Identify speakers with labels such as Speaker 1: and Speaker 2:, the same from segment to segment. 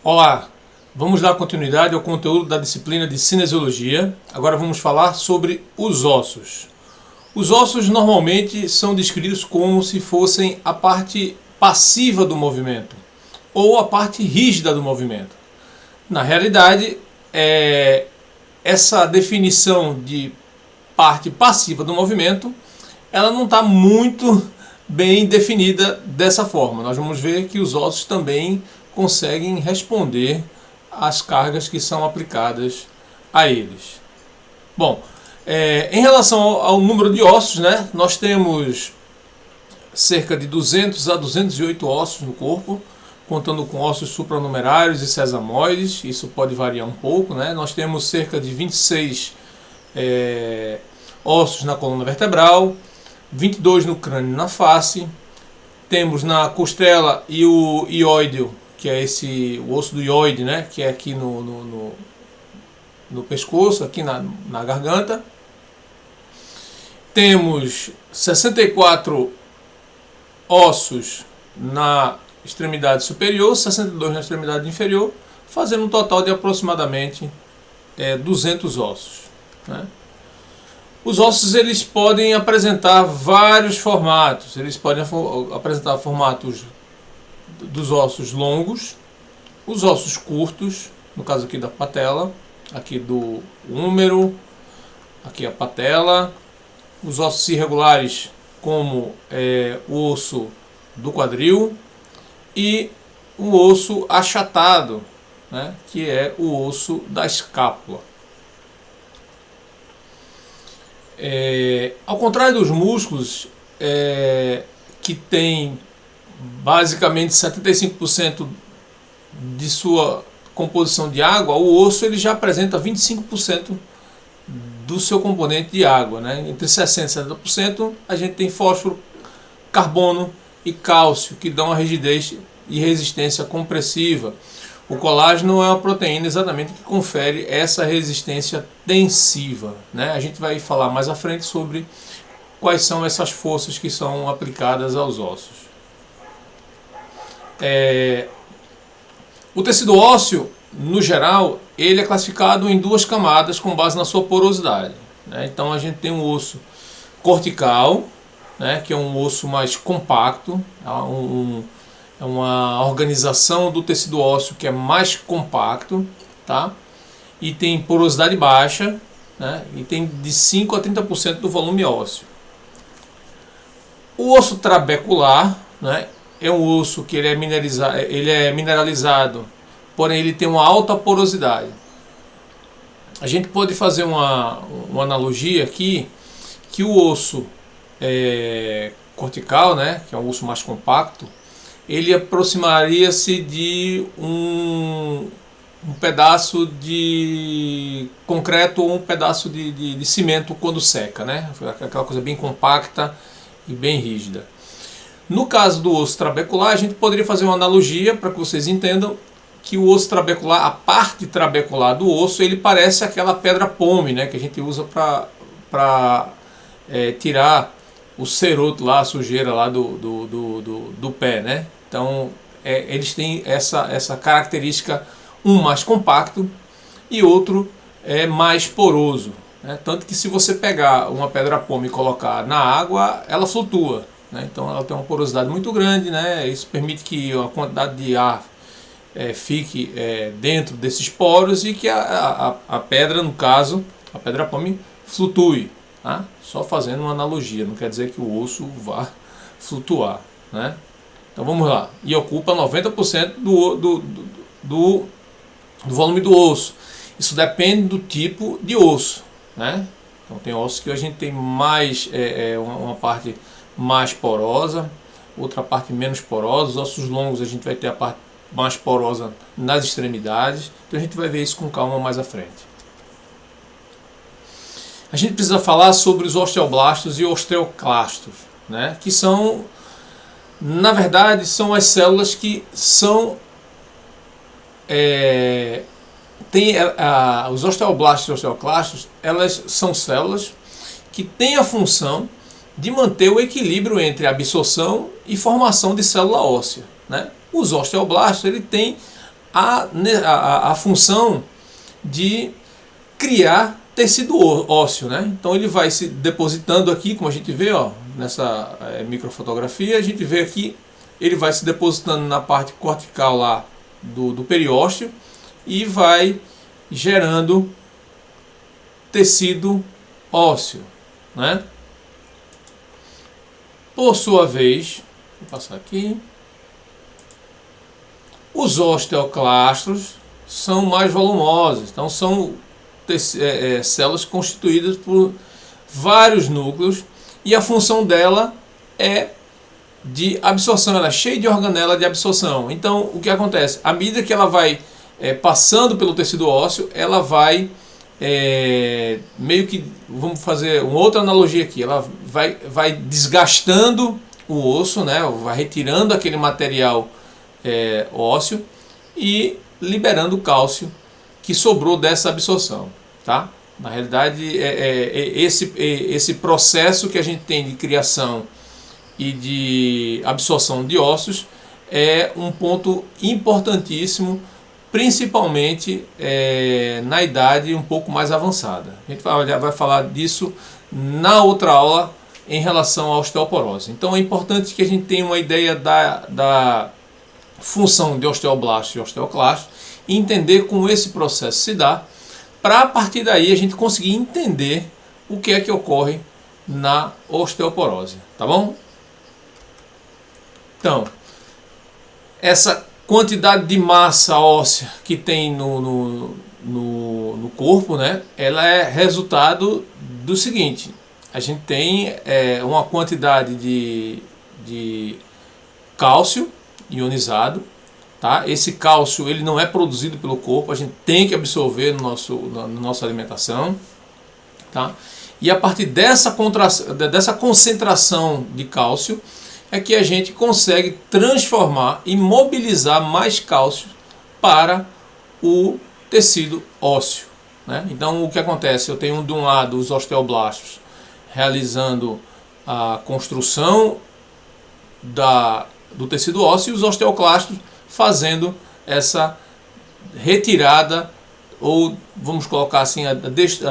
Speaker 1: Olá, vamos dar continuidade ao conteúdo da disciplina de cinesiologia. Agora vamos falar sobre os ossos. Os ossos normalmente são descritos como se fossem a parte passiva do movimento ou a parte rígida do movimento. Na realidade, essa definição de parte passiva do movimento, ela não está muito bem definida dessa forma. Nós vamos ver que os ossos também conseguem responder às cargas que são aplicadas a eles. Bom, em relação ao número de ossos, né, nós temos cerca de 200 a 208 ossos no corpo, contando com ossos supranumerários e sesamoides. Isso pode variar um pouco, né? Nós temos cerca de 26 ossos na coluna vertebral, 22 no crânio e na face. Temos na costela e o ióideo, que é o osso do ióide, né? Que é aqui no pescoço, aqui na garganta. Temos 64 ossos na extremidade superior, 62 na extremidade inferior, fazendo um total de aproximadamente 200 ossos, né? Os ossos eles podem apresentar vários formatos. Eles podem apresentar formatos dos ossos longos, os ossos curtos, no caso aqui da patela, aqui do húmero, aqui a patela, os ossos irregulares como o osso do quadril e o osso achatado, né, que é o osso da escápula. Ao contrário dos músculos, que tem basicamente 75% de sua composição de água, o osso ele já apresenta 25% do seu componente de água, né? Entre 60% e 70% a gente tem fósforo, carbono e cálcio, que dão a rigidez e resistência compressiva. O colágeno é uma proteína exatamente que confere essa resistência tensiva, né? A gente vai falar mais à frente sobre quais são essas forças que são aplicadas aos ossos. O tecido ósseo, no geral, ele é classificado em duas camadas com base na sua porosidade, né? Então a gente tem um osso cortical, né, que é um osso mais compacto, é uma organização do tecido ósseo que é mais compacto, tá? E tem porosidade baixa, né? E tem de 5 a 30% do volume ósseo. O osso trabecular, né, é um osso que ele é mineralizado, porém ele tem uma alta porosidade. A gente pode fazer uma analogia aqui, que o osso cortical, né, que é um osso mais compacto, ele aproximaria-se de um pedaço de concreto ou um pedaço de cimento quando seca, né? Aquela coisa bem compacta e bem rígida. No caso do osso trabecular, a gente poderia fazer uma analogia para que vocês entendam que o osso trabecular, a parte trabecular do osso, ele parece aquela pedra-pome, né, que a gente usa para tirar o ceroto lá, a sujeira lá do pé, né? Então eles têm essa característica, um mais compacto e outro mais poroso, né? Tanto que se você pegar uma pedra-pome e colocar na água, ela flutua, né? Então ela tem uma porosidade muito grande, né? Isso permite que a quantidade de ar fique dentro desses poros e que a pedra, no caso, a pedra-pome, flutue, tá? Só fazendo uma analogia, não quer dizer que o osso vá flutuar, né? Então vamos lá. E ocupa 90% do volume do osso. Isso depende do tipo de osso, né? Então tem ossos que a gente tem mais uma parte mais porosa, outra parte menos porosa. Os ossos longos a gente vai ter a parte mais porosa nas extremidades. Então a gente vai ver isso com calma mais à frente. A gente precisa falar sobre os osteoblastos e osteoclastos, né? Que são, na verdade, são as células que são os osteoblastos e osteoclastos, elas são células que têm a função de manter o equilíbrio entre absorção e formação de célula óssea, né? Os osteoblastos, ele tem a função de criar tecido ósseo, né? Então ele vai se depositando aqui, como a gente vê, ó, nessa microfotografia, a gente vê aqui, ele vai se depositando na parte cortical lá do periósteo e vai gerando tecido ósseo, né? Por sua vez, vou passar aqui, os osteoclastos são mais volumosos, então são células constituídas por vários núcleos e a função dela é de absorção, ela é cheia de organela de absorção. Então o que acontece? À medida que ela vai passando pelo tecido ósseo, ela vai meio que, vamos fazer uma outra analogia aqui, ela vai desgastando o osso, né? Vai retirando aquele material ósseo e liberando o cálcio que sobrou dessa absorção, tá? Na realidade, esse processo que a gente tem de criação e de absorção de ossos é um ponto importantíssimo, principalmente na idade um pouco mais avançada. A gente vai falar disso na outra aula em relação à osteoporose. Então é importante que a gente tenha uma ideia da função de osteoblasto e osteoclasto e entender como esse processo se dá, para a partir daí a gente conseguir entender o que é que ocorre na osteoporose, tá bom? Então, essa quantidade de massa óssea que tem no corpo, né, ela é resultado do seguinte: a gente tem uma quantidade de cálcio ionizado, tá? Esse cálcio ele não é produzido pelo corpo, a gente tem que absorver na nossa alimentação, tá? E a partir dessa concentração de cálcio é que a gente consegue transformar e mobilizar mais cálcio para o tecido ósseo, né? Então o que acontece? Eu tenho de um lado os osteoblastos realizando a construção do tecido ósseo e os osteoclastos fazendo essa retirada, ou vamos colocar assim, a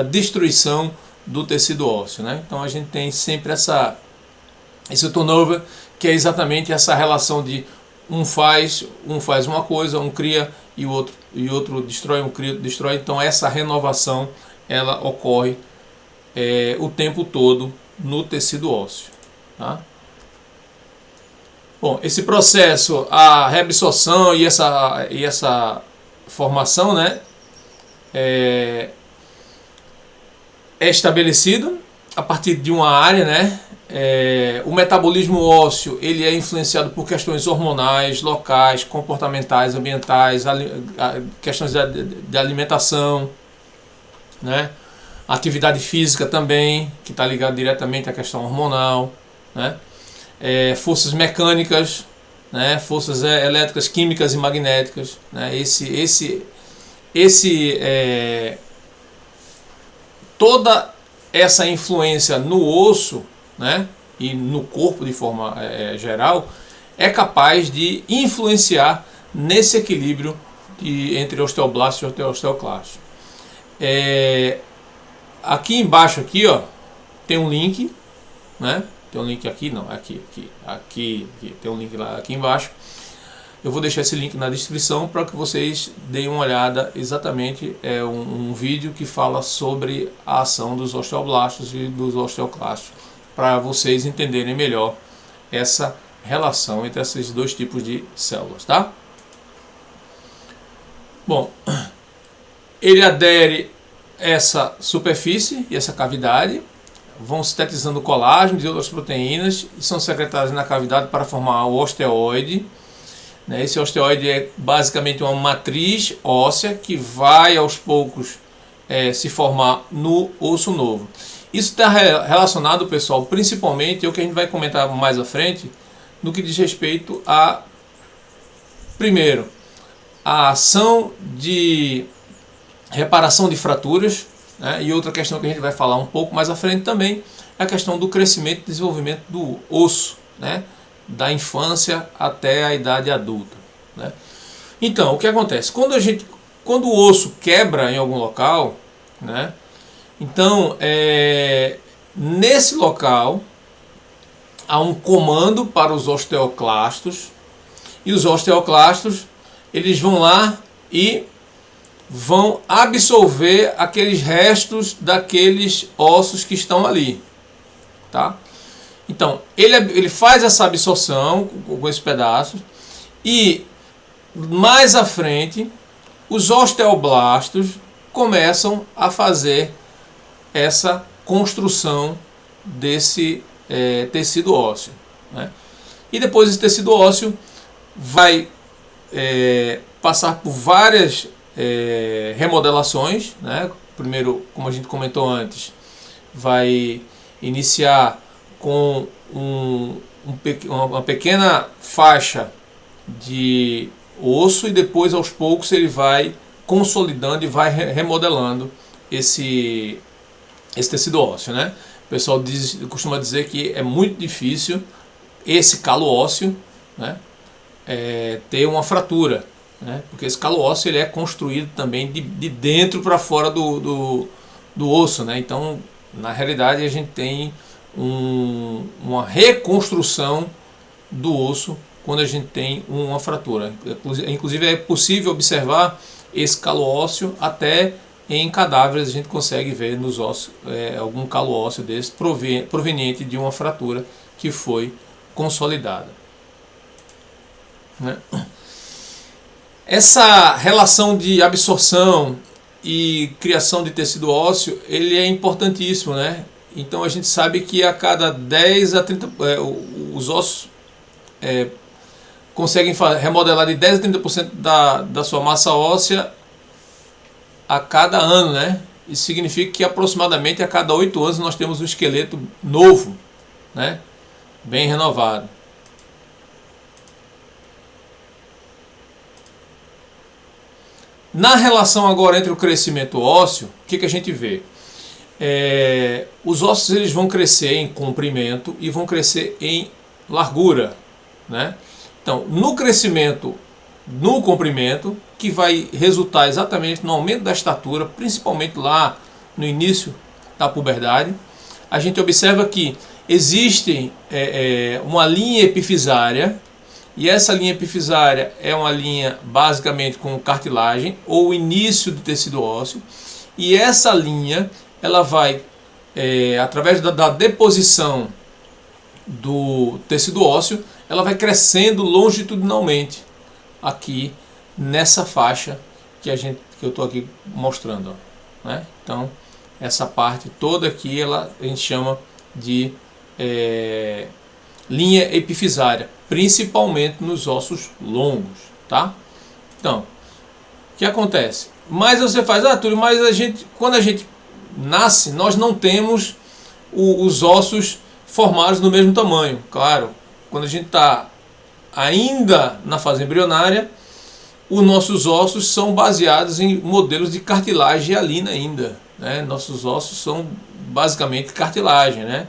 Speaker 1: destruição do tecido ósseo, né? Então a gente tem sempre esse turnover, que é exatamente essa relação de um faz uma coisa, um cria e o outro destrói, um cria, destrói. Então essa renovação ela ocorre o tempo todo no tecido ósseo, tá? Bom, esse processo, a reabsorção e essa formação, né, é estabelecido a partir de uma área, né? O metabolismo ósseo ele é influenciado por questões hormonais, locais, comportamentais, ambientais, questões de alimentação, né? Atividade física também, que está ligado diretamente à questão hormonal, né? Forças mecânicas, né? Forças elétricas, químicas e magnéticas, né? Toda essa influência no osso, né, e no corpo de forma geral, é capaz de influenciar nesse equilíbrio entre osteoblasto e osteoclasto. Aqui embaixo aqui, ó, tem um link, né? Tem um link aqui, não, aqui, tem um link lá aqui embaixo. Eu vou deixar esse link na descrição para que vocês deem uma olhada exatamente, um vídeo que fala sobre a ação dos osteoblastos e dos osteoclastos, para vocês entenderem melhor essa relação entre esses dois tipos de células, tá? Bom, ele adere a essa superfície e essa cavidade, vão sintetizando colágeno e outras proteínas e são secretadas na cavidade para formar o osteoide. Esse osteoide é basicamente uma matriz óssea que vai aos poucos se formar no osso novo. Isso está relacionado, pessoal, principalmente é o que a gente vai comentar mais à frente, no que diz respeito a, primeiro, a ação de reparação de fraturas, né? E outra questão que a gente vai falar um pouco mais à frente também é a questão do crescimento e desenvolvimento do osso, né? Da infância até a idade adulta, né? Então, o que acontece? Quando o osso quebra em algum local, né? Então, nesse local há um comando para os osteoclastos, e os osteoclastos eles vão lá e vão absorver aqueles restos daqueles ossos que estão ali, tá? Então, ele faz essa absorção com esses pedaços, e mais à frente os osteoblastos começam a fazer essa construção desse tecido ósseo, né? E depois esse tecido ósseo vai passar por várias remodelações, né? Primeiro, como a gente comentou antes, vai iniciar com uma pequena faixa de osso, e depois aos poucos ele vai consolidando e vai remodelando esse tecido ósseo, né? O pessoal costuma dizer que é muito difícil esse calo ósseo, né, ter uma fratura, né? Porque esse calo ósseo ele é construído também de dentro para fora do osso, né? Então, na realidade, a gente tem uma reconstrução do osso quando a gente tem uma fratura. Inclusive é possível observar esse calo ósseo até em cadáveres. A gente consegue ver nos ossos algum calo ósseo desse proveniente de uma fratura que foi consolidada, né? Essa relação de absorção e criação de tecido ósseo, ele é importantíssimo, né? Então a gente sabe que a cada 10 a 30 os ossos conseguem remodelar de 10 a 30% da sua massa óssea a cada ano, né? Isso significa que aproximadamente a cada 8 anos nós temos um esqueleto novo, né? Bem renovado. Na relação agora entre o crescimento ósseo, o que a gente vê? Os ossos eles vão crescer em comprimento e vão crescer em largura, né? Então, no crescimento, no comprimento, que vai resultar exatamente no aumento da estatura, principalmente lá no início da puberdade, a gente observa que existe uma linha epifisária, e essa linha epifisária é uma linha basicamente com cartilagem ou início de tecido ósseo, e essa linha ela vai, através da deposição do tecido ósseo, ela vai crescendo longitudinalmente aqui nessa faixa que eu estou aqui mostrando, ó, né? Então essa parte toda aqui a gente chama de linha epifisária, principalmente nos ossos longos, tá? Então, o que acontece? Mas você faz, Túlio, mas quando a gente nasce, nós não temos os ossos formados no mesmo tamanho. Claro, quando a gente está ainda na fase embrionária, os nossos ossos são baseados em modelos de cartilagem hialina ainda, né? Nossos ossos são basicamente cartilagem, né?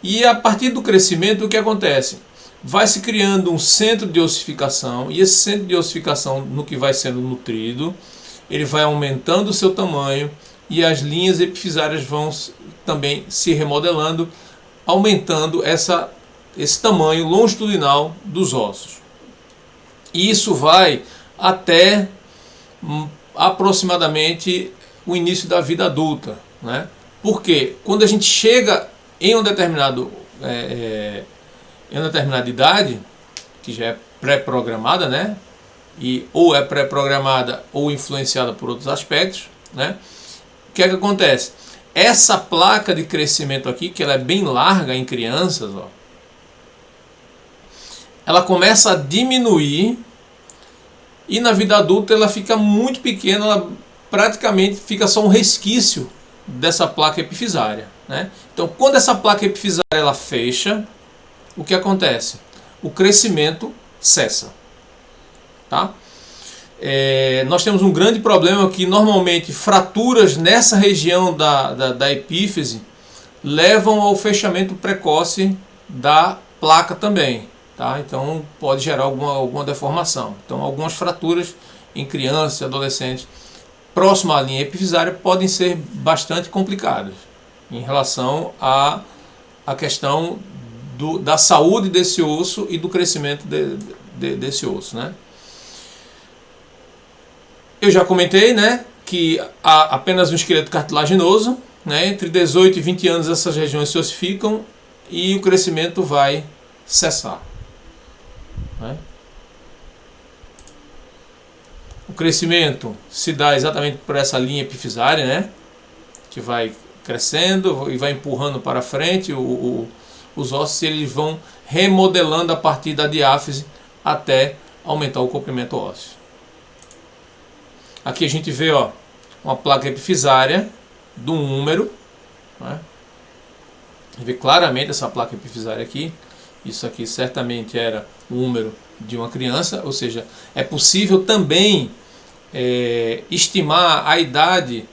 Speaker 1: E a partir do crescimento, o que acontece? Vai se criando um centro de ossificação, e esse centro de ossificação, no que vai sendo nutrido, ele vai aumentando o seu tamanho, e as linhas epifisárias vão também se remodelando, aumentando esse tamanho longitudinal dos ossos. E isso vai até aproximadamente o início da vida adulta, né? Porque quando a gente chega em uma determinada idade, que já é pré-programada, né? Ou é pré-programada ou influenciada por outros aspectos, né? O que é que acontece? Essa placa de crescimento aqui, que ela é bem larga em crianças, ó, ela começa a diminuir, e na vida adulta ela fica muito pequena, ela praticamente fica só um resquício dessa placa epifisária, né? Então, quando essa placa epifisária ela fecha, o que acontece? O crescimento cessa, tá? Nós temos um grande problema que normalmente fraturas nessa região da epífise levam ao fechamento precoce da placa também, tá? Então pode gerar alguma deformação. Então algumas fraturas em crianças e adolescentes próximo à linha epifisária podem ser bastante complicadas em relação à questão da saúde desse osso e do crescimento desse osso, né? Eu já comentei, né, que há apenas um esqueleto cartilaginoso, né, entre 18 e 20 anos essas regiões se ossificam e o crescimento vai cessar, né? O crescimento se dá exatamente por essa linha epifisária, né, que vai crescendo e vai empurrando para frente os ossos, eles vão remodelando a partir da diáfise até aumentar o comprimento ósseo. Aqui a gente vê, ó, uma placa epifisária do húmero, né? A gente vê claramente essa placa epifisária aqui. Isso aqui certamente era o húmero de uma criança, ou seja, é possível também estimar a idade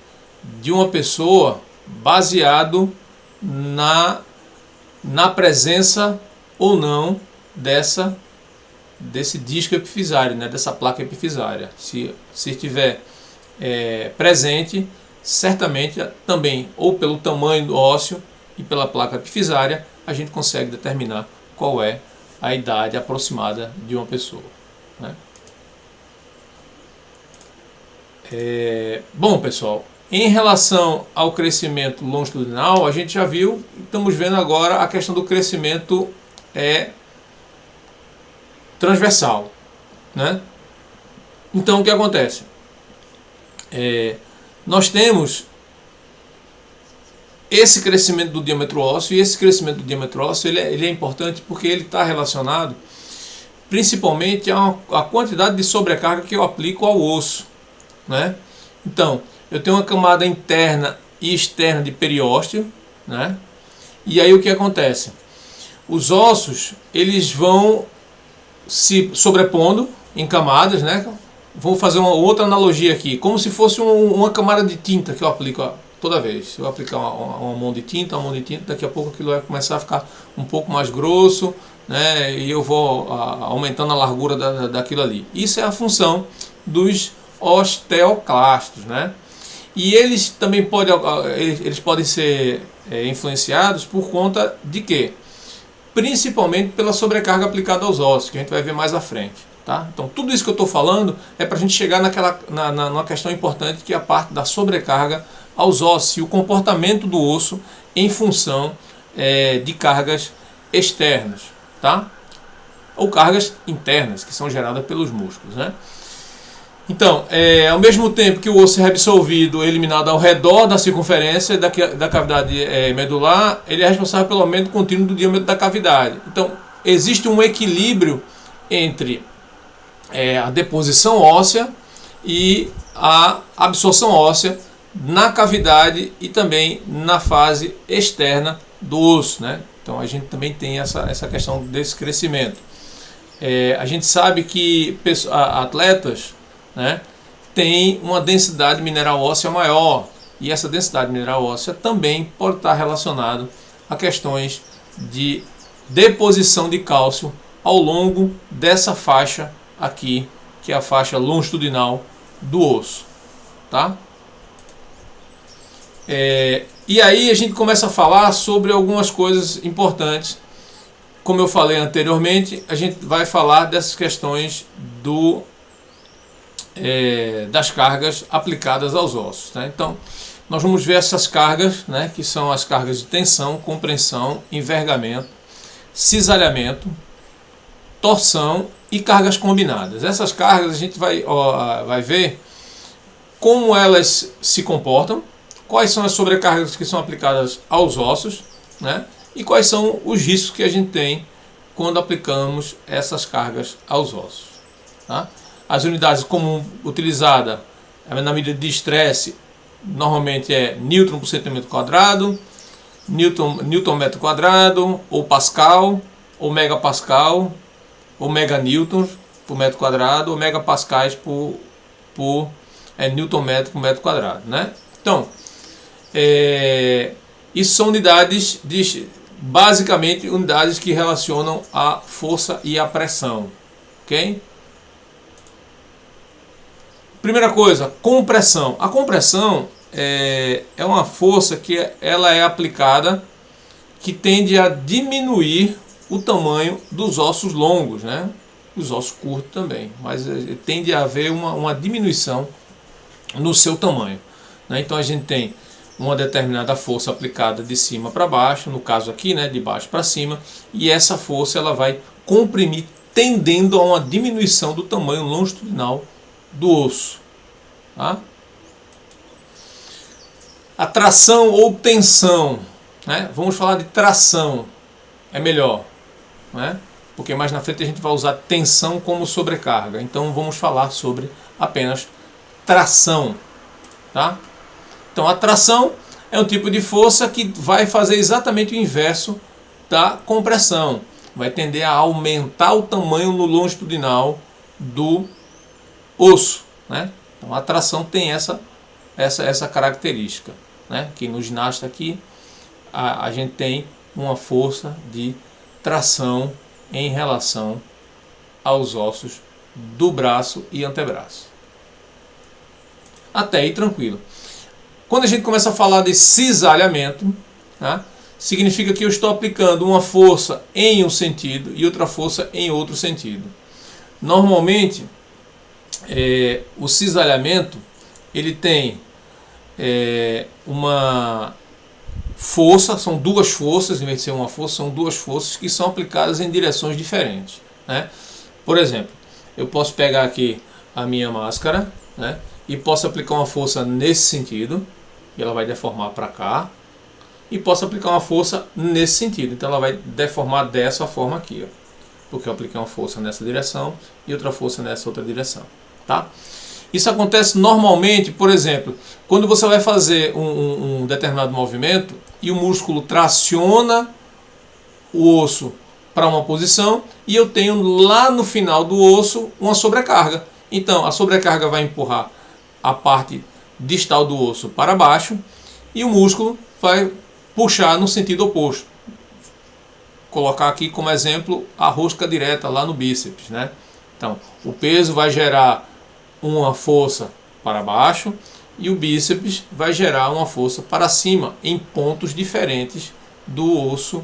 Speaker 1: de uma pessoa baseado na presença ou não desse disco epifisário, né, dessa placa epifisária. Se estiver presente, certamente também, ou pelo tamanho do ósseo e pela placa epifisária, a gente consegue determinar qual é a idade aproximada de uma pessoa, né? Bom, pessoal, em relação ao crescimento longitudinal, a gente já viu, estamos vendo agora a questão do crescimento transversal, né? Então o que acontece? Nós temos esse crescimento do diâmetro ósseo, e esse crescimento do diâmetro ósseo ele é importante porque ele está relacionado principalmente a quantidade de sobrecarga que eu aplico ao osso, né? Então, eu tenho uma camada interna e externa de periósteo, né? E aí o que acontece? Os ossos, eles vão se sobrepondo em camadas, né? Vou fazer uma outra analogia aqui, como se fosse uma camada de tinta que eu aplico, ó, toda vez. Se eu aplicar uma mão de tinta, daqui a pouco aquilo vai começar a ficar um pouco mais grosso, né? E eu vou aumentando a largura daquilo ali. Isso é a função dos osteoclastos, né? E eles também podem ser influenciados por conta de quê? Principalmente pela sobrecarga aplicada aos ossos, que a gente vai ver mais à frente, tá? Então tudo isso que eu estou falando é para a gente chegar numa questão importante, que é a parte da sobrecarga aos ossos e o comportamento do osso em função de cargas externas, tá? Ou cargas internas, que são geradas pelos músculos, né? Então, ao mesmo tempo que o osso é reabsorvido, eliminado ao redor da circunferência da cavidade medular, ele é responsável pelo aumento contínuo do diâmetro da cavidade. Então, existe um equilíbrio entre a deposição óssea e a absorção óssea na cavidade e também na fase externa do osso, né? Então, a gente também tem essa questão desse crescimento. A gente sabe que atletas, né, tem uma densidade mineral óssea maior, e essa densidade mineral óssea também pode estar relacionado a questões de deposição de cálcio ao longo dessa faixa aqui, que é a faixa longitudinal do osso, tá? E aí a gente começa a falar sobre algumas coisas importantes. Como eu falei anteriormente, a gente vai falar dessas questões das cargas aplicadas aos ossos, né? Então, nós vamos ver essas cargas, né, que são as cargas de tensão, compressão, envergamento, cisalhamento, torção e cargas combinadas. Essas cargas a gente vai ver como elas se comportam, quais são as sobrecargas que são aplicadas aos ossos, né, e quais são os riscos que a gente tem quando aplicamos essas cargas aos ossos, tá? As unidades comum utilizada na medida de estresse normalmente é Newton por centímetro quadrado, Newton metro quadrado, ou Pascal, ou Megapascal, ou Meganewton por metro quadrado, ou Megapascais por Newton metro por metro quadrado, né? Então, isso são unidades basicamente unidades que relacionam a força e a pressão, ok? Primeira coisa, compressão. A compressão é uma força que ela é aplicada, que tende a diminuir o tamanho dos ossos longos, né? Os ossos curtos também, mas tende a haver uma diminuição no seu tamanho, né? Então a gente tem uma determinada força aplicada de cima para baixo, no caso aqui, né, de baixo para cima, e essa força ela vai comprimir, tendendo a uma diminuição do tamanho longitudinal do osso, tá? A tração ou tensão, né? Vamos falar de tração, é melhor, né? Porque mais na frente a gente vai usar tensão como sobrecarga. Então vamos falar sobre apenas tração, tá? Então a tração é um tipo de força que vai fazer exatamente o inverso da compressão. Vai tender a aumentar o tamanho no longitudinal do osso, né? Então a tração tem essa característica, né? Que no ginasta aqui a gente tem uma força de tração em relação aos ossos do braço e antebraço. Até aí tranquilo. Quando a gente começa a falar de cisalhamento, tá? Significa que eu estou aplicando uma força em um sentido e outra força em outro sentido. Normalmente, o cisalhamento ele tem uma força, são duas forças, em vez de ser uma força, são duas forças que são aplicadas em direções diferentes, né? Por exemplo, eu posso pegar aqui a minha máscara, né, e posso aplicar uma força nesse sentido, e ela vai deformar para cá, e posso aplicar uma força nesse sentido, então ela vai deformar dessa forma aqui, ó, porque eu apliquei uma força nessa direção e outra força nessa outra direção, tá? Isso acontece normalmente, por exemplo, quando você vai fazer um determinado movimento e o músculo traciona o osso para uma posição e eu tenho lá no final do osso uma sobrecarga. Então a sobrecarga vai empurrar a parte distal do osso para baixo e o músculo vai puxar no sentido oposto. Vou colocar aqui como exemplo a rosca direta lá no bíceps, né? Então o peso vai gerar uma força para baixo e o bíceps vai gerar uma força para cima em pontos diferentes do osso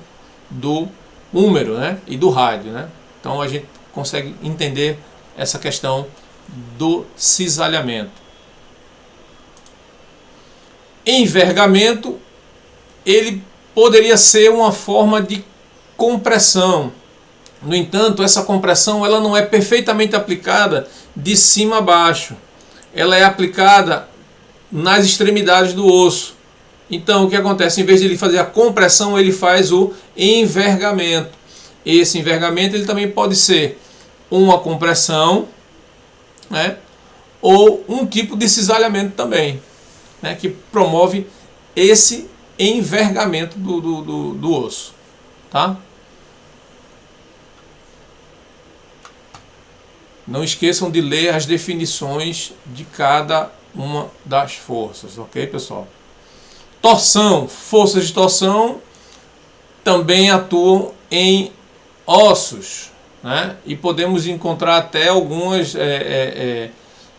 Speaker 1: do húmero, né, e do rádio, né? Então a gente consegue entender essa questão do cisalhamento. Envergamento, ele poderia ser uma forma de compressão. No entanto, essa compressão ela não é perfeitamente aplicada de cima a baixo. Ela é aplicada nas extremidades do osso. Então, o que acontece? Em vez de ele fazer a compressão, ele faz o envergamento. Esse envergamento ele também pode ser uma compressão, né, ou um tipo de cisalhamento também, né, que promove esse envergamento do osso, tá? Não esqueçam de ler as definições de cada uma das forças, ok, pessoal? Torção, forças de torção também atuam em ossos, né? E podemos encontrar até algumas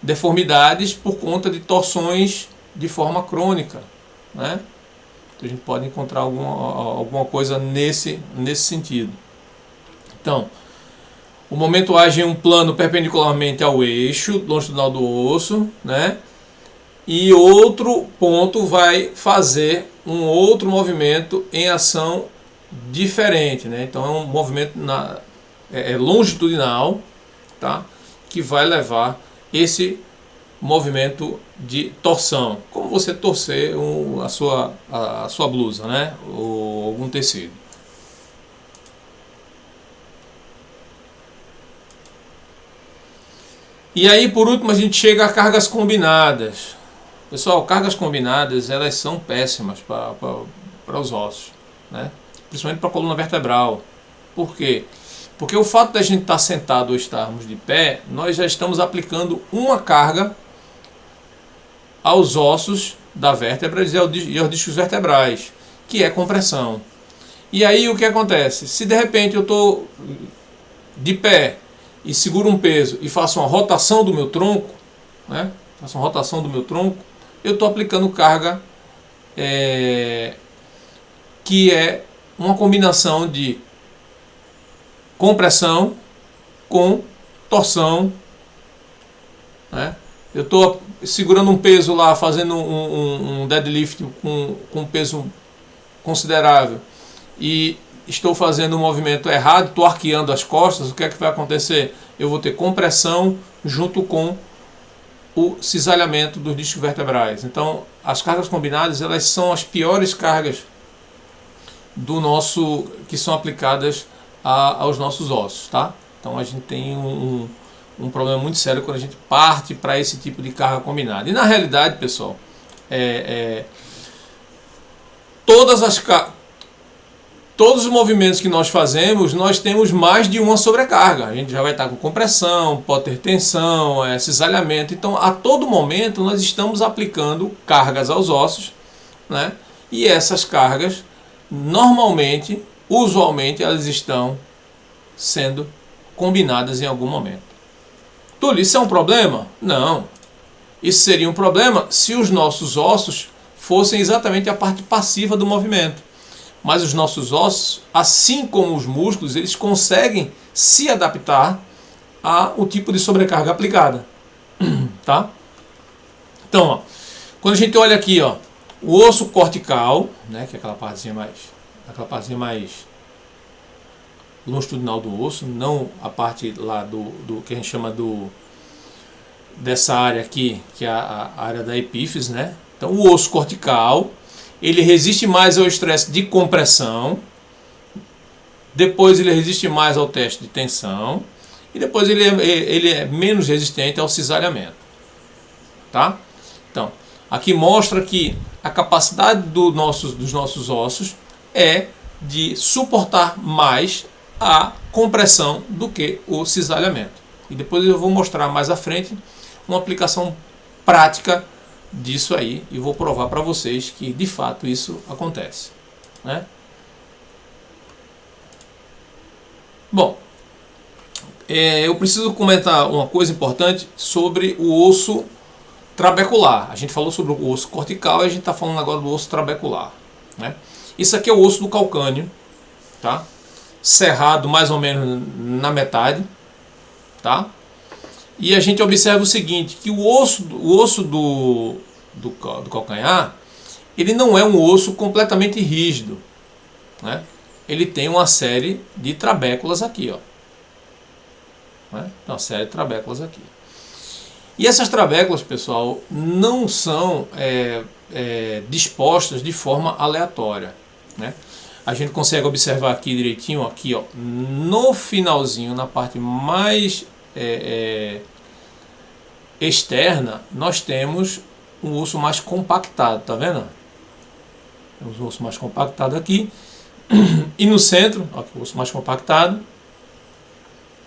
Speaker 1: deformidades por conta de torções de forma crônica, né? Então, a gente pode encontrar alguma coisa nesse sentido. Então, o momento age em um plano perpendicularmente ao eixo longitudinal do osso, né? E outro ponto vai fazer um outro movimento em ação diferente, né? Então é um movimento longitudinal, tá? Que vai levar esse movimento de torção, como você torcer a sua blusa, né? Ou algum tecido. E aí, por último, a gente chega a cargas combinadas. Pessoal, cargas combinadas, elas são péssimas para os ossos, né? Principalmente para a coluna vertebral. Por quê? Porque o fato da gente estar sentado ou estarmos de pé, nós já estamos aplicando uma carga aos ossos da vértebra e aos discos vertebrais, que é compressão. E aí o que acontece? Se de repente eu estou de pé e seguro um peso e faço uma rotação do meu tronco, né? Faço uma rotação do meu tronco, eu estou aplicando carga que é uma combinação de compressão com torção, né? Eu estou segurando um peso lá, fazendo um deadlift com um peso considerável e estou fazendo um movimento errado, estou arqueando as costas, o que é que vai acontecer? Eu vou ter compressão junto com o cisalhamento dos discos vertebrais. Então, as cargas combinadas, elas são as piores cargas que são aplicadas aos nossos ossos, tá? Então a gente tem um problema muito sério quando a gente parte para esse tipo de carga combinada. E na realidade, pessoal, todos os movimentos que nós fazemos, nós temos mais de uma sobrecarga. A gente já vai estar com compressão, pode ter tensão, cisalhamento. Então, a todo momento, nós estamos aplicando cargas aos ossos, né? E essas cargas, normalmente, usualmente, elas estão sendo combinadas em algum momento. Túlio, isso é um problema? Não. Isso seria um problema se os nossos ossos fossem exatamente a parte passiva do movimento. Mas os nossos ossos, assim como os músculos, eles conseguem se adaptar ao tipo de sobrecarga aplicada. Tá? Então, ó, quando a gente olha aqui, ó, o osso cortical, né, que é aquela partezinha mais longitudinal do osso, não a parte lá do que a gente chama dessa área aqui, que é a área da epífise, né? Então, o osso cortical, ele resiste mais ao estresse de compressão, depois ele resiste mais ao teste de tensão, e depois ele é menos resistente ao cisalhamento. Tá? Então, aqui mostra que a capacidade dos nossos ossos é de suportar mais a compressão do que o cisalhamento. E depois eu vou mostrar mais à frente uma aplicação prática disso aí e vou provar para vocês que de fato isso acontece, né? Bom, eu preciso comentar uma coisa importante sobre o osso trabecular. A gente falou sobre o osso cortical e a gente está falando agora do osso trabecular, né? Isso aqui é o osso do calcâneo, tá? Cerrado mais ou menos na metade, tá? E a gente observa o seguinte, que o osso do calcanhar, ele não é um osso completamente rígido, né? Ele tem uma série de trabéculas aqui, ó, né? Uma série de trabéculas aqui. E essas trabéculas, pessoal, não são dispostas de forma aleatória, né? A gente consegue observar aqui direitinho, aqui, ó, no finalzinho, na parte mais externa, nós temos um osso mais compactado, tá vendo? Temos um osso mais compactado aqui. E no centro, ó, o osso mais compactado,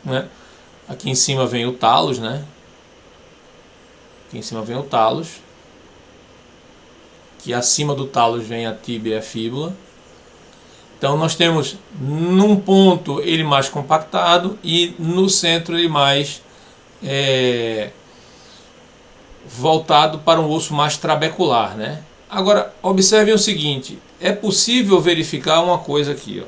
Speaker 1: né? Aqui em cima vem o talos, né? Aqui em cima vem o talos. Que acima do talos vem a tíbia e a fíbula. Então nós temos num ponto ele mais compactado e no centro ele mais voltado para um osso mais trabecular, né? Agora observem o seguinte, é possível verificar uma coisa aqui, ó.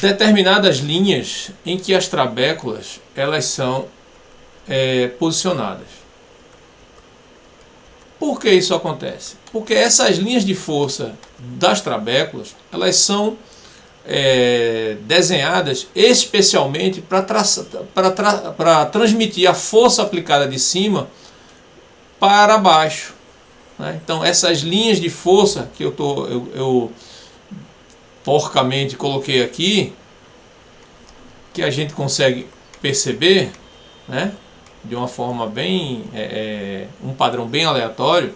Speaker 1: Determinadas linhas em que as trabéculas elas são posicionadas. Por que isso acontece? Porque essas linhas de força das trabéculas elas são desenhadas especialmente para transmitir a força aplicada de cima para baixo, né? Então essas linhas de força que eu porcamente coloquei aqui, que a gente consegue perceber, né, de uma forma bem um padrão bem aleatório,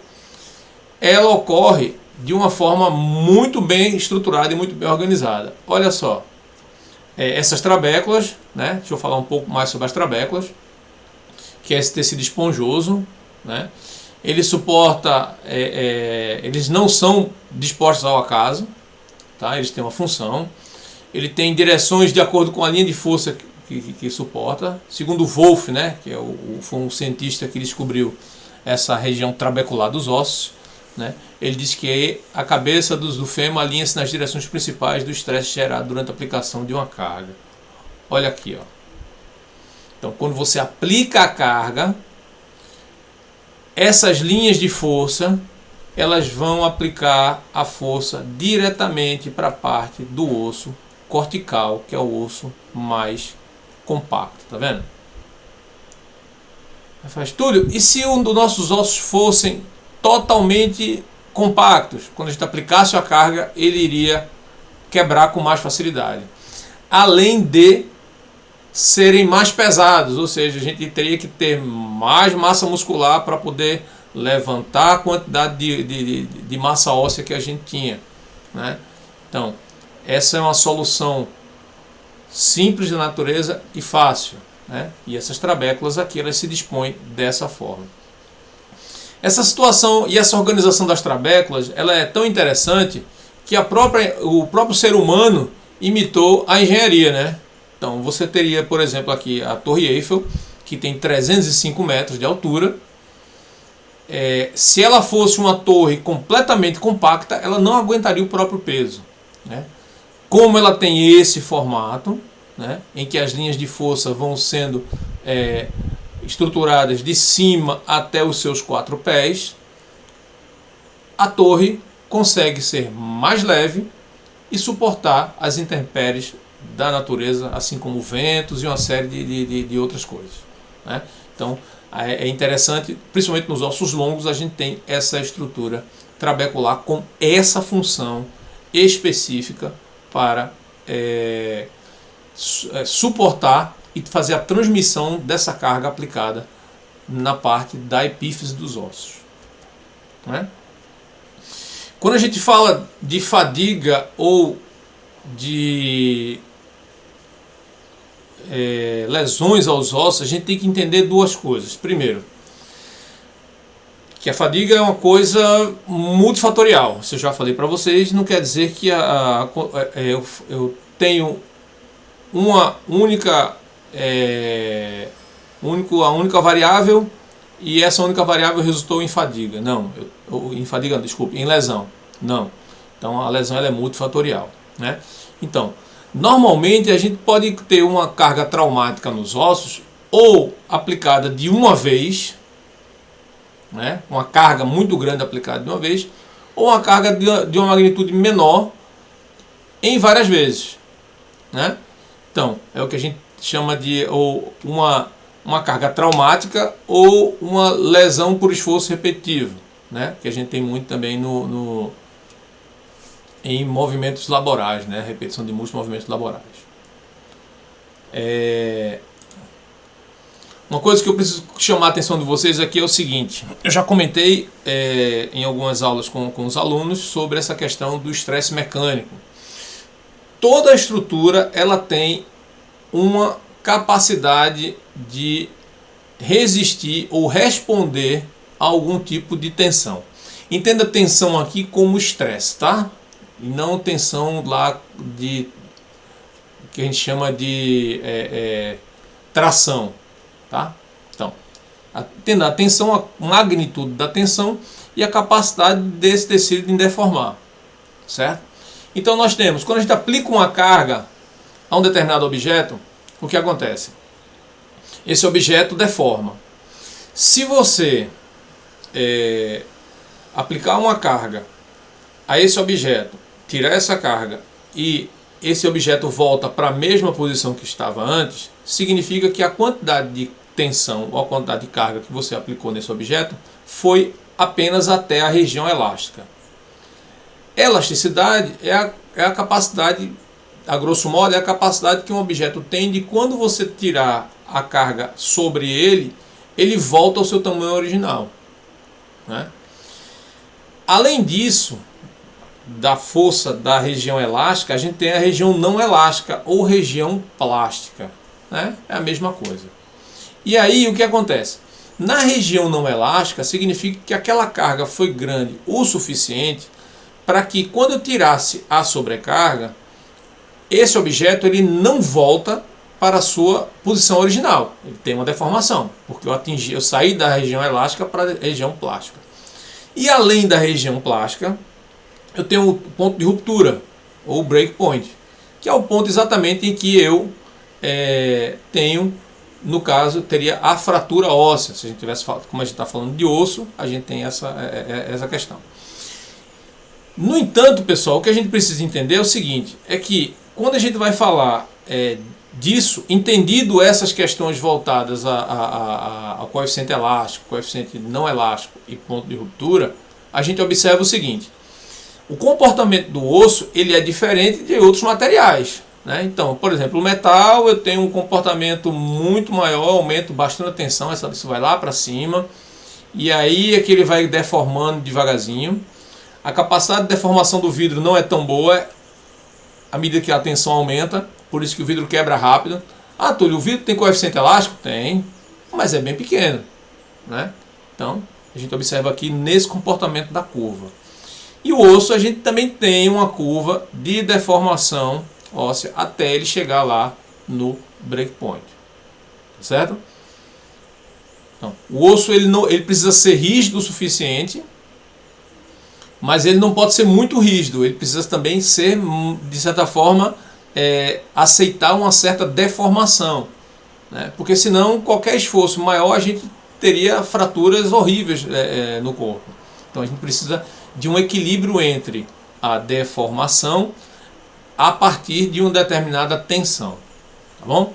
Speaker 1: ela ocorre de uma forma muito bem estruturada e muito bem organizada. Olha só, essas trabéculas, né? Deixa eu falar um pouco mais sobre as trabéculas, que é esse tecido esponjoso, né? Ele suporta, eles não são dispostos ao acaso, tá? Eles têm uma função. Ele tem direções de acordo com a linha de força que suporta. Segundo Wolff, né, que foi um cientista que descobriu essa região trabecular dos ossos, né, ele diz que a cabeça do fêmur alinha-se nas direções principais do estresse gerado durante a aplicação de uma carga. Olha aqui, ó. Então, quando você aplica a carga, essas linhas de força, elas vão aplicar a força diretamente para a parte do osso cortical, que é o osso mais compacto, tá vendo? Faz, Túlio, e se um dos nossos ossos fossem totalmente compactos? Quando a gente aplicasse a carga, ele iria quebrar com mais facilidade. Além de serem mais pesados, ou seja, a gente teria que ter mais massa muscular para poder levantar a quantidade de massa óssea que a gente tinha, né? Então, essa é uma solução simples da natureza e fácil, né? E essas trabéculas aqui, elas se dispõem dessa forma. Essa situação e essa organização das trabéculas, ela é tão interessante que o próprio ser humano imitou a engenharia, né? Então você teria, por exemplo, aqui a Torre Eiffel, que tem 305 metros de altura. Se ela fosse uma torre completamente compacta, ela não aguentaria o próprio peso, né? Como ela tem esse formato, né, em que as linhas de força vão sendo estruturadas de cima até os seus 4 pés, a torre consegue ser mais leve e suportar as intempéries da natureza, assim como ventos e uma série de outras coisas, né? Então é interessante, principalmente nos ossos longos, a gente tem essa estrutura trabecular com essa função específica para suportar e fazer a transmissão dessa carga aplicada na parte da epífise dos ossos, né? Quando a gente fala de fadiga ou de lesões aos ossos, a gente tem que entender duas coisas. Primeiro, que a fadiga é uma coisa multifatorial. Se eu já falei para vocês, não quer dizer que eu tenho uma única a única variável e essa única variável resultou em fadiga. Não, em lesão. Não. Então a lesão ela é multifatorial, né? Então, normalmente a gente pode ter uma carga traumática nos ossos ou aplicada de uma vez, né? Uma carga muito grande aplicada de uma vez, ou uma carga de uma magnitude menor em várias vezes, né? Então, é o que a gente chama de uma carga traumática ou uma lesão por esforço repetitivo, né? Que a gente tem muito também em movimentos laborais, né? Repetição de muitos movimentos laborais. Uma coisa que eu preciso chamar a atenção de vocês aqui é o seguinte: eu já comentei em algumas aulas com os alunos sobre essa questão do estresse mecânico. Toda a estrutura ela tem uma capacidade de resistir ou responder a algum tipo de tensão. Entenda tensão aqui como estresse, tá? E não tensão lá que a gente chama de tração, tá? Então, entenda a tensão, a magnitude da tensão e a capacidade desse tecido em deformar, certo? Então nós temos, quando a gente aplica uma carga a um determinado objeto, o que acontece? Esse objeto deforma. Se você aplicar uma carga a esse objeto, tirar essa carga e esse objeto volta para a mesma posição que estava antes, significa que a quantidade de tensão ou a quantidade de carga que você aplicou nesse objeto foi apenas até a região elástica. Elasticidade é a capacidade, a grosso modo, é a capacidade que um objeto tem de, quando você tirar a carga sobre ele, ele volta ao seu tamanho original, né? Além disso, da força da região elástica, a gente tem a região não elástica ou região plástica, né? É a mesma coisa. E aí o que acontece? Na região não elástica, significa que aquela carga foi grande o suficiente para que, quando eu tirasse a sobrecarga, esse objeto ele não volta para a sua posição original. Ele tem uma deformação, porque eu saí da região elástica para a região plástica. E além da região plástica, eu tenho o ponto de ruptura, ou break point, que é o ponto exatamente em que eu tenho, no caso, teria a fratura óssea. Se a gente tivesse, como a gente está falando de osso, a gente tem essa questão. No entanto, pessoal, o que a gente precisa entender é o seguinte, é que quando a gente vai falar disso, entendido essas questões voltadas ao coeficiente elástico, coeficiente não elástico e ponto de ruptura, a gente observa o seguinte: o comportamento do osso ele é diferente de outros materiais, né? Então, por exemplo, o metal eu tenho um comportamento muito maior, aumento bastante a tensão, isso vai lá para cima, e aí é que ele vai deformando devagarzinho. A capacidade de deformação do vidro não é tão boa à medida que a tensão aumenta, por isso que o vidro quebra rápido. Ah, Túlio, o vidro tem coeficiente elástico? Tem, mas é bem pequeno, né? Então, a gente observa aqui nesse comportamento da curva. E o osso, a gente também tem uma curva de deformação óssea até ele chegar lá no breakpoint, certo? Então, o osso ele precisa ser rígido o suficiente, mas ele não pode ser muito rígido, ele precisa também ser, de certa forma, aceitar uma certa deformação, né? Porque senão qualquer esforço maior a gente teria fraturas horríveis no corpo. Então a gente precisa de um equilíbrio entre a deformação a partir de uma determinada tensão, tá bom?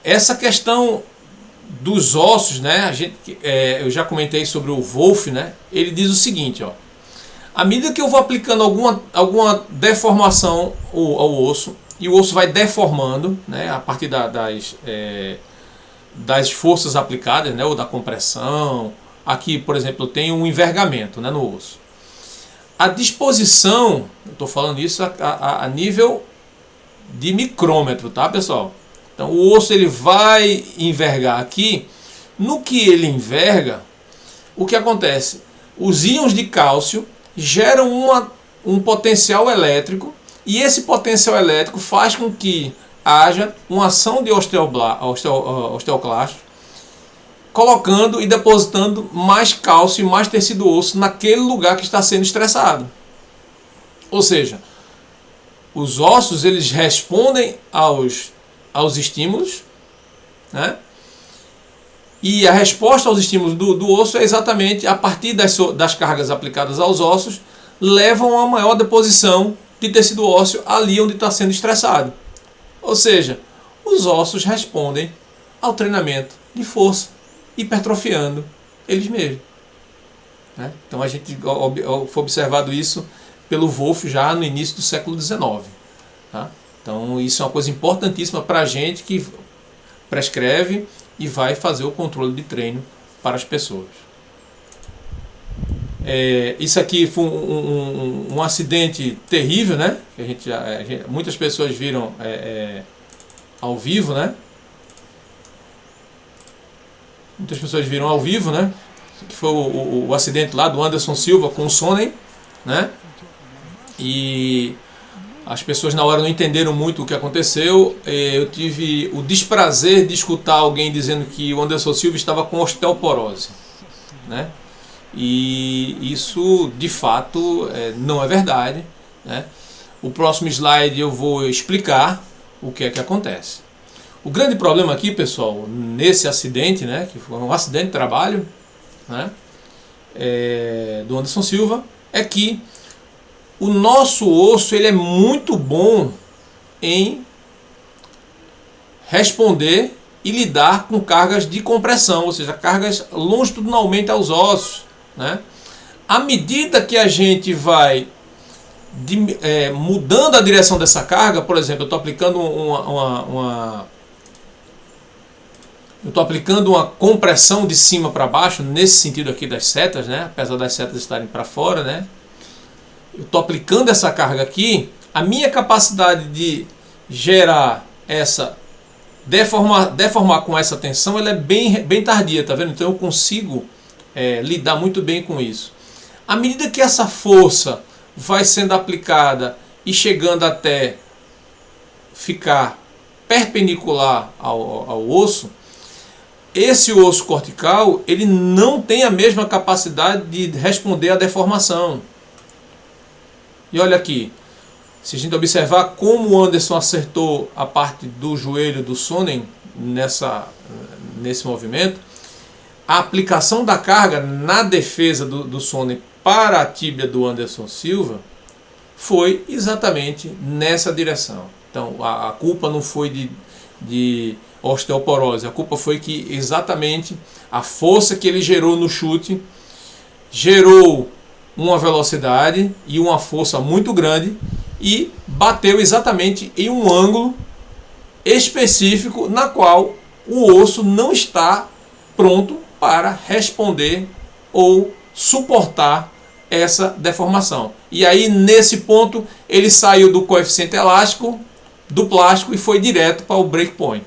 Speaker 1: Essa questão dos ossos, né? Eu já comentei sobre o Wolff, né? Ele diz o seguinte, ó: à medida que eu vou aplicando alguma deformação ao osso, e o osso vai deformando, né? A partir das forças aplicadas, né? Ou da compressão. Aqui, por exemplo, eu tenho um envergamento, né? No osso. A disposição, eu estou falando isso a nível de micrômetro, tá, pessoal? Então o osso ele vai envergar aqui. No que ele enverga, o que acontece? Os íons de cálcio geram um potencial elétrico, e esse potencial elétrico faz com que haja uma ação de osteoclastos, colocando e depositando mais cálcio e mais tecido osso naquele lugar que está sendo estressado. Ou seja, os ossos eles respondem aos estímulos, né? E a resposta aos estímulos do osso é exatamente a partir das cargas aplicadas aos ossos, levam a uma maior deposição de tecido ósseo ali onde está sendo estressado. Ou seja, os ossos respondem ao treinamento de força, hipertrofiando eles mesmos, né? Então a gente foi observado isso pelo Wolff já no início do século XIX, tá? Então isso é uma coisa importantíssima para a gente que prescreve e vai fazer o controle de treino para as pessoas. Isso aqui foi um acidente terrível, né? Que muitas pessoas viram ao vivo, né? Muitas pessoas viram ao vivo, né? Que foi o acidente lá do Anderson Silva com o Sonnen, né? E as pessoas na hora não entenderam muito o que aconteceu. Eu tive o desprazer de escutar alguém dizendo que o Anderson Silva estava com osteoporose, né? E isso de fato não é verdade, né? O próximo slide eu vou explicar o que é que acontece. O grande problema aqui, pessoal, nesse acidente, né, que foi um acidente de trabalho, né, do Anderson Silva, é que o nosso osso ele é muito bom em responder e lidar com cargas de compressão, ou seja, cargas longitudinalmente aos ossos, né? À medida que a gente vai mudando a direção dessa carga, por exemplo, eu estou aplicando uma compressão de cima para baixo, nesse sentido aqui das setas, né? Apesar das setas estarem para fora, né? Eu estou aplicando essa carga aqui, a minha capacidade de gerar essa deformar com essa tensão, ela é bem tardia, tá vendo? Então eu consigo lidar muito bem com isso. À medida que essa força vai sendo aplicada e chegando até ficar perpendicular ao osso, esse osso cortical ele não tem a mesma capacidade de responder à deformação. E olha aqui, se a gente observar como o Anderson acertou a parte do joelho do Sonnen nesse movimento, a aplicação da carga na defesa do Sonnen para a tíbia do Anderson Silva foi exatamente nessa direção. Então a culpa não foi de osteoporose, a culpa foi que exatamente a força que ele gerou no chute gerou uma velocidade e uma força muito grande e bateu exatamente em um ângulo específico na qual o osso não está pronto para responder ou suportar essa deformação. E aí nesse ponto ele saiu do coeficiente elástico do plástico e foi direto para o breakpoint.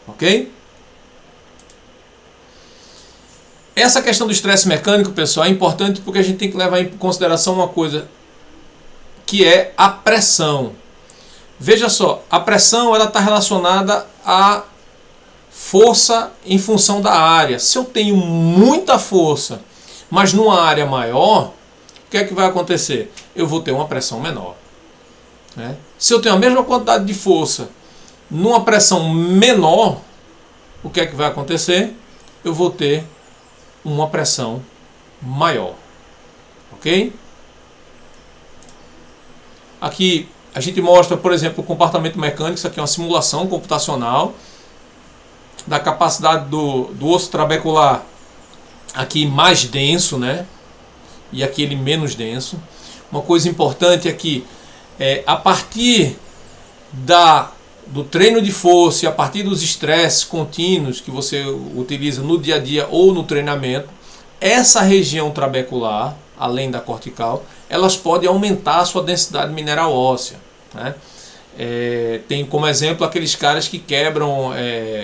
Speaker 1: Ok? Essa questão do estresse mecânico, pessoal, é importante porque a gente tem que levar em consideração uma coisa que é a pressão. Veja só, a pressão ela está relacionada à força em função da área. Se eu tenho muita força, mas numa área maior, o que é que vai acontecer? Eu vou ter uma pressão menor. Né? Se eu tenho a mesma quantidade de força numa pressão menor, o que é que vai acontecer? Eu vou ter uma pressão maior. Ok? Aqui a gente mostra, por exemplo, o comportamento mecânico. Isso aqui é uma simulação computacional da capacidade do osso trabecular aqui mais denso, né? E aquele menos denso. Uma coisa importante aqui a partir do treino de força e a partir dos estresses contínuos que você utiliza no dia a dia ou no treinamento, essa região trabecular, além da cortical, elas podem aumentar a sua densidade mineral óssea. Né? Tem como exemplo aqueles caras que quebram,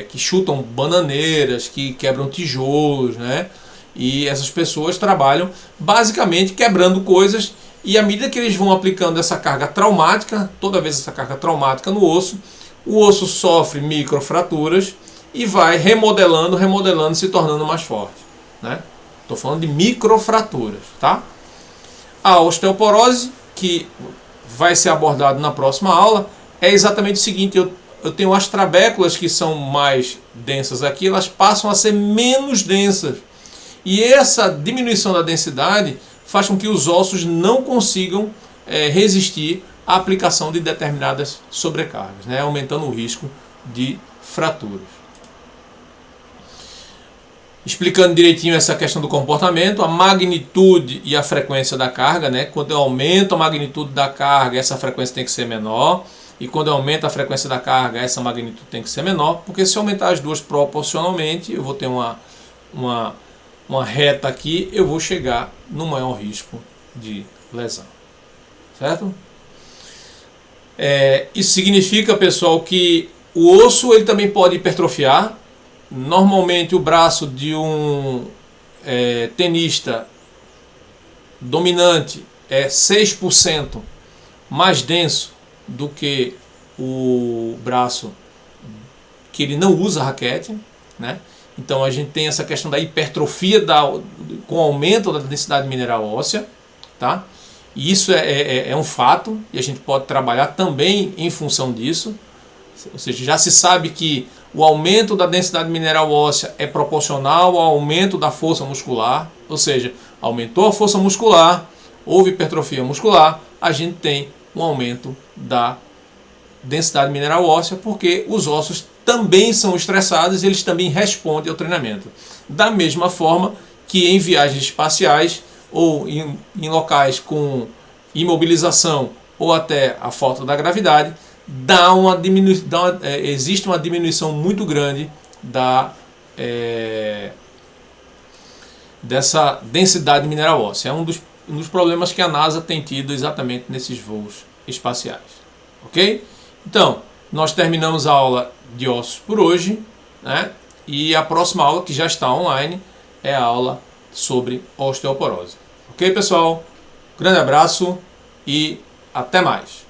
Speaker 1: que chutam bananeiras, que quebram tijolos, né? E essas pessoas trabalham basicamente quebrando coisas, e à medida que eles vão aplicando essa carga traumática, toda vez essa carga traumática no osso, o osso sofre microfraturas e vai remodelando, se tornando mais forte. Né? Estou falando de microfraturas. Tá? A osteoporose, que vai ser abordado na próxima aula, é exatamente o seguinte: eu tenho as trabéculas que são mais densas aqui, elas passam a ser menos densas. E essa diminuição da densidade faz com que os ossos não consigam resistir à aplicação de determinadas sobrecargas, né? Aumentando o risco de fraturas. Explicando direitinho essa questão do comportamento, a magnitude e a frequência da carga, né? Quando eu aumento a magnitude da carga, essa frequência tem que ser menor. E quando eu aumento a frequência da carga, essa magnitude tem que ser menor. Porque se eu aumentar as duas proporcionalmente, eu vou ter uma reta aqui, eu vou chegar no maior risco de lesão. Certo? Isso significa, pessoal, que o osso ele também pode hipertrofiar. Normalmente o braço de um tenista dominante é 6% mais denso do que o braço que ele não usa raquete, né? Então a gente tem essa questão da hipertrofia com o aumento da densidade mineral óssea, tá? E isso é um fato, e a gente pode trabalhar também em função disso. Ou seja, já se sabe que o aumento da densidade mineral óssea é proporcional ao aumento da força muscular. Ou seja, aumentou a força muscular, houve hipertrofia muscular, a gente tem um aumento da densidade mineral óssea, porque os ossos também são estressados e eles também respondem ao treinamento. Da mesma forma que em viagens espaciais ou em locais com imobilização ou até a falta da gravidade, existe uma diminuição muito grande dessa densidade mineral óssea. É um dos problemas que a NASA tem tido exatamente nesses voos espaciais. Ok? Então, nós terminamos a aula de ossos por hoje, né? E a próxima aula, que já está online, é a aula sobre osteoporose. Ok, pessoal? Grande abraço e até mais!